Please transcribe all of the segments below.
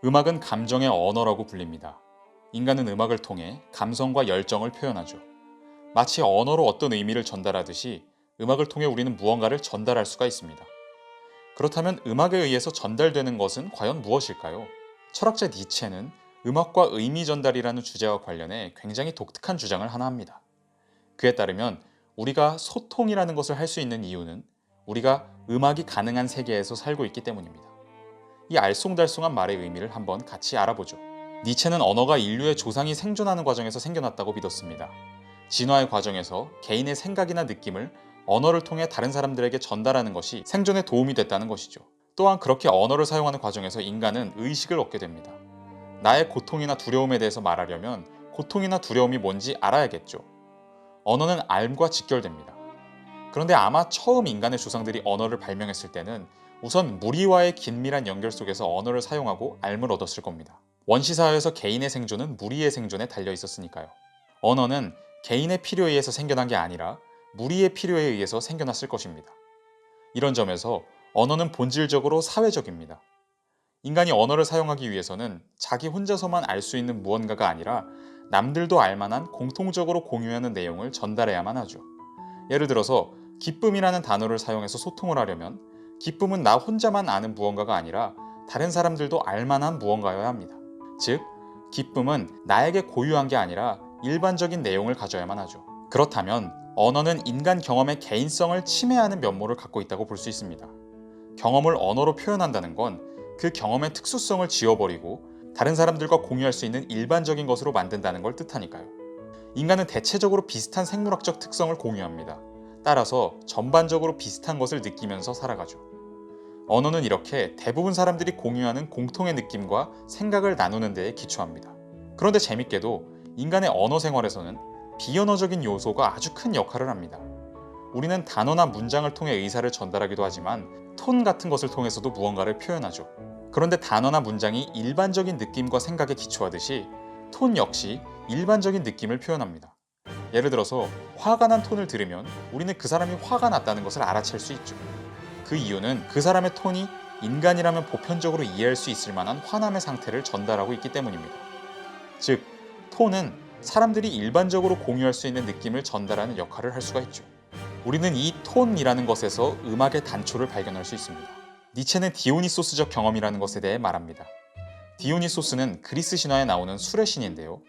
음악은 감정의 언어라고 불립니다. 인간은 음악을 통해 감성과 열정을 표현하죠. 마치 언어로 어떤 의미를 전달하듯이 음악을 통해 우리는 무언가를 전달할 수가 있습니다. 그렇다면 음악에 의해서 전달되는 것은 과연 무엇일까요? 철학자 니체는 음악과 의미 전달이라는 주제와 관련해 굉장히 독특한 주장을 하나 합니다. 그에 따르면 우리가 소통이라는 것을 할 수 있는 이유는 우리가 음악이 가능한 세계에서 살고 있기 때문입니다. 이 알쏭달쏭한 말의 의미를 한번 같이 알아보죠. 니체는 언어가 인류의 조상이 생존하는 과정에서 생겨났다고 믿었습니다. 진화의 과정에서 개인의 생각이나 느낌을 언어를 통해 다른 사람들에게 전달하는 것이 생존에 도움이 됐다는 것이죠. 또한 그렇게 언어를 사용하는 과정에서 인간은 의식을 얻게 됩니다. 나의 고통이나 두려움에 대해서 말하려면 고통이나 두려움이 뭔지 알아야겠죠. 언어는 알과 직결됩니다. 그런데 아마 처음 인간의 조상들이 언어를 발명했을 때는 우선 무리와의 긴밀한 연결 속에서 언어를 사용하고 알을 얻었을 겁니다. 원시사회에서 개인의 생존은 무리의 생존에 달려 있었으니까요. 언어는 개인의 필요에 의해서 생겨난 게 아니라 무리의 필요에 의해서 생겨났을 것입니다. 이런 점에서 언어는 본질적으로 사회적입니다. 인간이 언어를 사용하기 위해서는 자기 혼자서만 알 수 있는 무언가가 아니라 남들도 알만한 공통적으로 공유하는 내용을 전달해야만 하죠. 예를 들어서 기쁨이라는 단어를 사용해서 소통을 하려면 기쁨은 나 혼자만 아는 무언가가 아니라 다른 사람들도 알만한 무언가여야 합니다. 즉, 기쁨은 나에게 고유한 게 아니라 일반적인 내용을 가져야만 하죠. 그렇다면 언어는 인간 경험의 개인성을 침해하는 면모를 갖고 있다고 볼 수 있습니다. 경험을 언어로 표현한다는 건 그 경험의 특수성을 지워버리고 다른 사람들과 공유할 수 있는 일반적인 것으로 만든다는 걸 뜻하니까요. 인간은 대체적으로 비슷한 생물학적 특성을 공유합니다. 따라서 전반적으로 비슷한 것을 느끼면서 살아가죠. 언어는 이렇게 대부분 사람들이 공유하는 공통의 느낌과 생각을 나누는 데에 기초합니다. 그런데 재밌게도 인간의 언어 생활에서는 비언어적인 요소가 아주 큰 역할을 합니다. 우리는 단어나 문장을 통해 의사를 전달하기도 하지만 톤 같은 것을 통해서도 무언가를 표현하죠. 그런데 단어나 문장이 일반적인 느낌과 생각에 기초하듯이 톤 역시 일반적인 느낌을 표현합니다. 예를 들어서 화가 난 톤을 들으면 우리는 그 사람이 화가 났다는 것을 알아챌 수 있죠. 그 이유는 그 사람의 톤이 인간이라면 보편적으로 이해할 수 있을 만한 화남의 상태를 전달하고 있기 때문입니다. 즉, 톤은 사람들이 일반적으로 공유할 수 있는 느낌을 전달하는 역할을 할 수가 있죠. 우리는 이 톤이라는 것에서 음악의 단초를 발견할 수 있습니다. 니체는 디오니소스적 경험이라는 것에 대해 말합니다. 디오니소스는 그리스 신화에 나오는 술의 신인데요.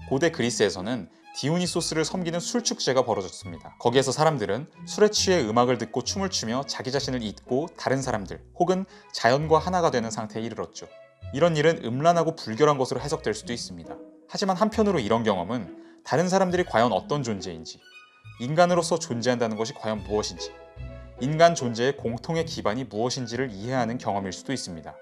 고대 그리스에서는 디오니소스를 섬기는 술 축제가 벌어졌습니다. 거기에서 사람들은 술에 취해 음악을 듣고 춤을 추며 자기 자신을 잊고 다른 사람들 혹은 자연과 하나가 되는 상태에 이르렀죠. 이런 일은 음란하고 불결한 것으로 해석될 수도 있습니다. 하지만 한편으로 이런 경험은 다른 사람들이 과연 어떤 존재인지, 인간으로서 존재한다는 것이 과연 무엇인지, 인간 존재의 공통의 기반이 무엇인지를 이해하는 경험일 수도 있습니다.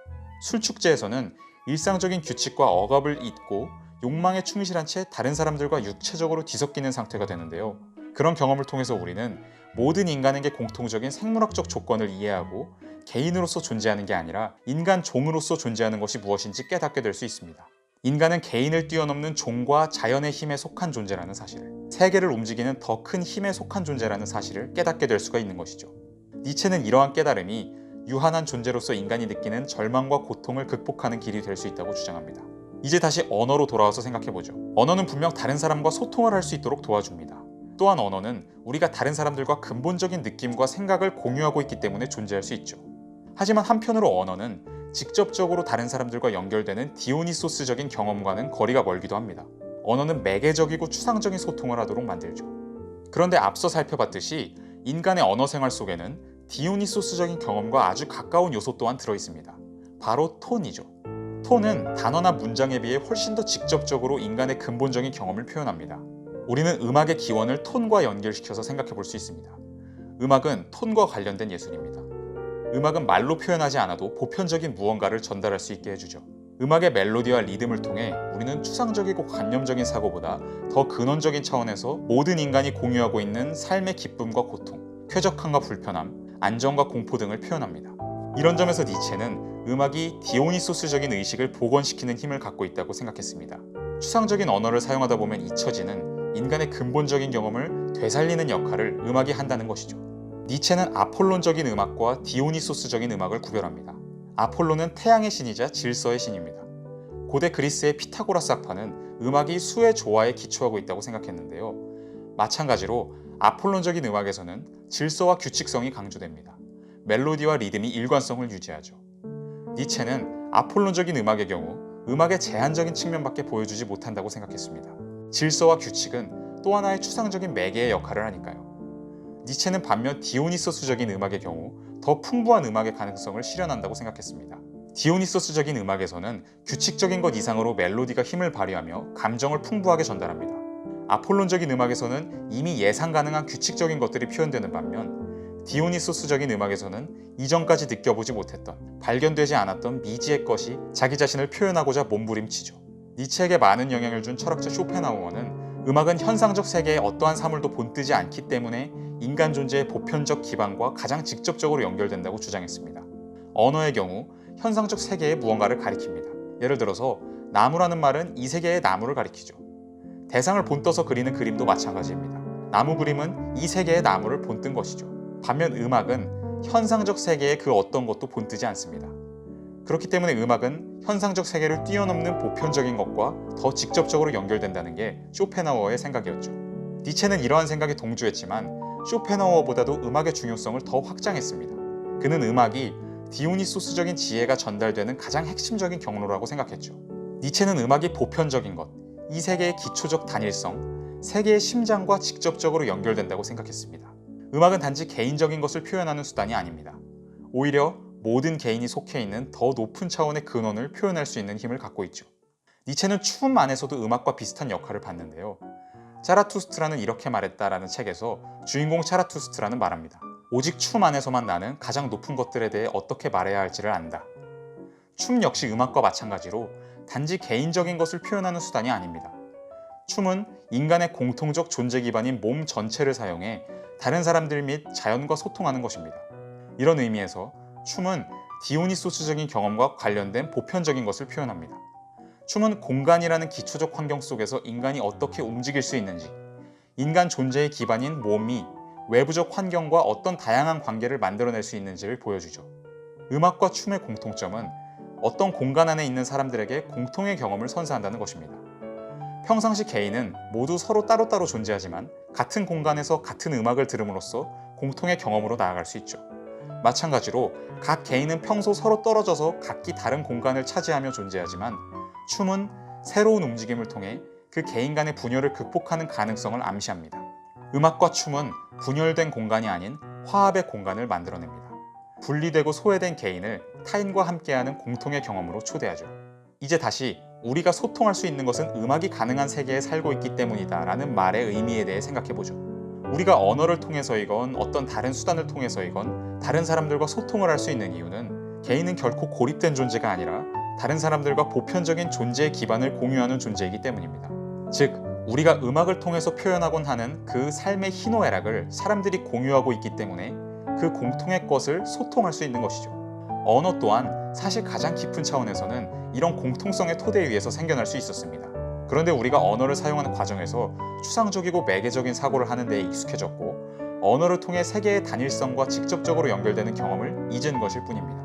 술 축제에서는 일상적인 규칙과 억압을 잊고 욕망에 충실한 채 다른 사람들과 육체적으로 뒤섞이는 상태가 되는데요. 그런 경험을 통해서 우리는 모든 인간에게 공통적인 생물학적 조건을 이해하고 개인으로서 존재하는 게 아니라 인간 종으로서 존재하는 것이 무엇인지 깨닫게 될 수 있습니다. 인간은 개인을 뛰어넘는 종과 자연의 힘에 속한 존재라는 사실을, 세계를 움직이는 더 큰 힘에 속한 존재라는 사실을 깨닫게 될 수가 있는 것이죠. 니체는 이러한 깨달음이 유한한 존재로서 인간이 느끼는 절망과 고통을 극복하는 길이 될 수 있다고 주장합니다. 이제 다시 언어로 돌아와서 생각해보죠. 언어는 분명 다른 사람과 소통을 할 수 있도록 도와줍니다. 또한 언어는 우리가 다른 사람들과 근본적인 느낌과 생각을 공유하고 있기 때문에 존재할 수 있죠. 하지만 한편으로 언어는 직접적으로 다른 사람들과 연결되는 디오니소스적인 경험과는 거리가 멀기도 합니다. 언어는 매개적이고 추상적인 소통을 하도록 만들죠. 그런데 앞서 살펴봤듯이 인간의 언어 생활 속에는 디오니소스적인 경험과 아주 가까운 요소 또한 들어있습니다. 바로 톤이죠. 톤은 단어나 문장에 비해 훨씬 더 직접적으로 인간의 근본적인 경험을 표현합니다. 우리는 음악의 기원을 톤과 연결시켜서 생각해 볼 수 있습니다. 음악은 톤과 관련된 예술입니다. 음악은 말로 표현하지 않아도 보편적인 무언가를 전달할 수 있게 해주죠. 음악의 멜로디와 리듬을 통해 우리는 추상적이고 관념적인 사고보다 더 근원적인 차원에서 모든 인간이 공유하고 있는 삶의 기쁨과 고통, 쾌적함과 불편함, 안정과 공포 등을 표현합니다. 이런 점에서 니체는 음악이 디오니소스적인 의식을 복원시키는 힘을 갖고 있다고 생각했습니다. 추상적인 언어를 사용하다 보면 잊혀지는 인간의 근본적인 경험을 되살리는 역할을 음악이 한다는 것이죠. 니체는 아폴론적인 음악과 디오니소스적인 음악을 구별합니다. 아폴론은 태양의 신이자 질서의 신입니다. 고대 그리스의 피타고라스 학파는 음악이 수의 조화에 기초하고 있다고 생각했는데요. 마찬가지로 아폴론적인 음악에서는 질서와 규칙성이 강조됩니다. 멜로디와 리듬이 일관성을 유지하죠. 니체는 아폴론적인 음악의 경우 음악의 제한적인 측면밖에 보여주지 못한다고 생각했습니다. 질서와 규칙은 또 하나의 추상적인 매개의 역할을 하니까요. 니체는 반면 디오니소스적인 음악의 경우 더 풍부한 음악의 가능성을 실현한다고 생각했습니다. 디오니소스적인 음악에서는 규칙적인 것 이상으로 멜로디가 힘을 발휘하며 감정을 풍부하게 전달합니다. 아폴론적인 음악에서는 이미 예상 가능한 규칙적인 것들이 표현되는 반면 디오니소스적인 음악에서는 이전까지 느껴보지 못했던, 발견되지 않았던 미지의 것이 자기 자신을 표현하고자 몸부림치죠. 니체에게 많은 영향을 준 철학자 쇼펜하우어는 음악은 현상적 세계의 어떠한 사물도 본뜨지 않기 때문에 인간 존재의 보편적 기반과 가장 직접적으로 연결된다고 주장했습니다. 언어의 경우 현상적 세계의 무언가를 가리킵니다. 예를 들어서 나무라는 말은 이 세계의 나무를 가리키죠. 대상을 본떠서 그리는 그림도 마찬가지입니다. 나무 그림은 이 세계의 나무를 본뜬 것이죠. 반면 음악은 현상적 세계의 그 어떤 것도 본뜨지 않습니다. 그렇기 때문에 음악은 현상적 세계를 뛰어넘는 보편적인 것과 더 직접적으로 연결된다는 게 쇼펜하우어의 생각이었죠. 니체는 이러한 생각에 동조했지만 쇼펜하우어보다도 음악의 중요성을 더 확장했습니다. 그는 음악이 디오니소스적인 지혜가 전달되는 가장 핵심적인 경로라고 생각했죠. 니체는 음악이 보편적인 것, 이 세계의 기초적 단일성, 세계의 심장과 직접적으로 연결된다고 생각했습니다. 음악은 단지 개인적인 것을 표현하는 수단이 아닙니다. 오히려 모든 개인이 속해 있는 더 높은 차원의 근원을 표현할 수 있는 힘을 갖고 있죠. 니체는 춤 안에서도 음악과 비슷한 역할을 받는데요. 차라투스트라는 이렇게 말했다라는 책에서 주인공 차라투스트라는 말합니다. 오직 춤 안에서만 나는 가장 높은 것들에 대해 어떻게 말해야 할지를 안다. 춤 역시 음악과 마찬가지로 단지 개인적인 것을 표현하는 수단이 아닙니다. 춤은 인간의 공통적 존재 기반인 몸 전체를 사용해 다른 사람들 및 자연과 소통하는 것입니다. 이런 의미에서 춤은 디오니소스적인 경험과 관련된 보편적인 것을 표현합니다. 춤은 공간이라는 기초적 환경 속에서 인간이 어떻게 움직일 수 있는지, 인간 존재의 기반인 몸이 외부적 환경과 어떤 다양한 관계를 만들어낼 수 있는지를 보여주죠. 음악과 춤의 공통점은 어떤 공간 안에 있는 사람들에게 공통의 경험을 선사한다는 것입니다. 평상시 개인은 모두 서로 따로따로 존재하지만 같은 공간에서 같은 음악을 들음으로써 공통의 경험으로 나아갈 수 있죠. 마찬가지로 각 개인은 평소 서로 떨어져서 각기 다른 공간을 차지하며 존재하지만 춤은 새로운 움직임을 통해 그 개인 간의 분열을 극복하는 가능성을 암시합니다. 음악과 춤은 분열된 공간이 아닌 화합의 공간을 만들어냅니다. 분리되고 소외된 개인을 타인과 함께하는 공통의 경험으로 초대하죠. 이제 다시 우리가 소통할 수 있는 것은 음악이 가능한 세계에 살고 있기 때문이다 라는 말의 의미에 대해 생각해보죠. 우리가 언어를 통해서이건 어떤 다른 수단을 통해서이건 다른 사람들과 소통을 할 수 있는 이유는 개인은 결코 고립된 존재가 아니라 다른 사람들과 보편적인 존재의 기반을 공유하는 존재이기 때문입니다. 즉, 우리가 음악을 통해서 표현하곤 하는 그 삶의 희노애락을 사람들이 공유하고 있기 때문에 그 공통의 것을 소통할 수 있는 것이죠. 언어 또한 사실 가장 깊은 차원에서는 이런 공통성의 토대 위에서 생겨날 수 있었습니다. 그런데 우리가 언어를 사용하는 과정에서 추상적이고 매개적인 사고를 하는 데에 익숙해졌고 언어를 통해 세계의 단일성과 직접적으로 연결되는 경험을 잊은 것일 뿐입니다.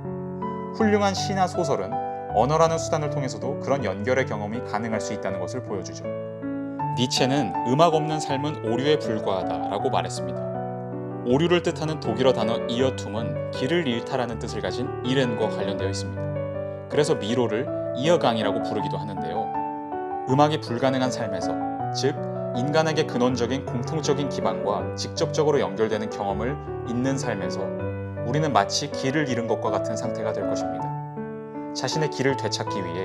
훌륭한 시나 소설은 언어라는 수단을 통해서도 그런 연결의 경험이 가능할 수 있다는 것을 보여주죠. 니체는 음악 없는 삶은 오류에 불과하다라고 말했습니다. 오류를 뜻하는 독일어 단어 이어툼은 길을 잃다라는 뜻을 가진 이렌과 관련되어 있습니다. 그래서 미로를 이어강이라고 부르기도 하는데요. 음악이 불가능한 삶에서, 즉 인간에게 근원적인 공통적인 기반과 직접적으로 연결되는 경험을 잊는 삶에서 우리는 마치 길을 잃은 것과 같은 상태가 될 것입니다. 자신의 길을 되찾기 위해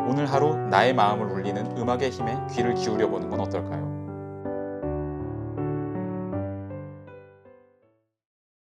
오늘 하루 나의 마음을 울리는 음악의 힘에 귀를 기울여 보는 건 어떨까요?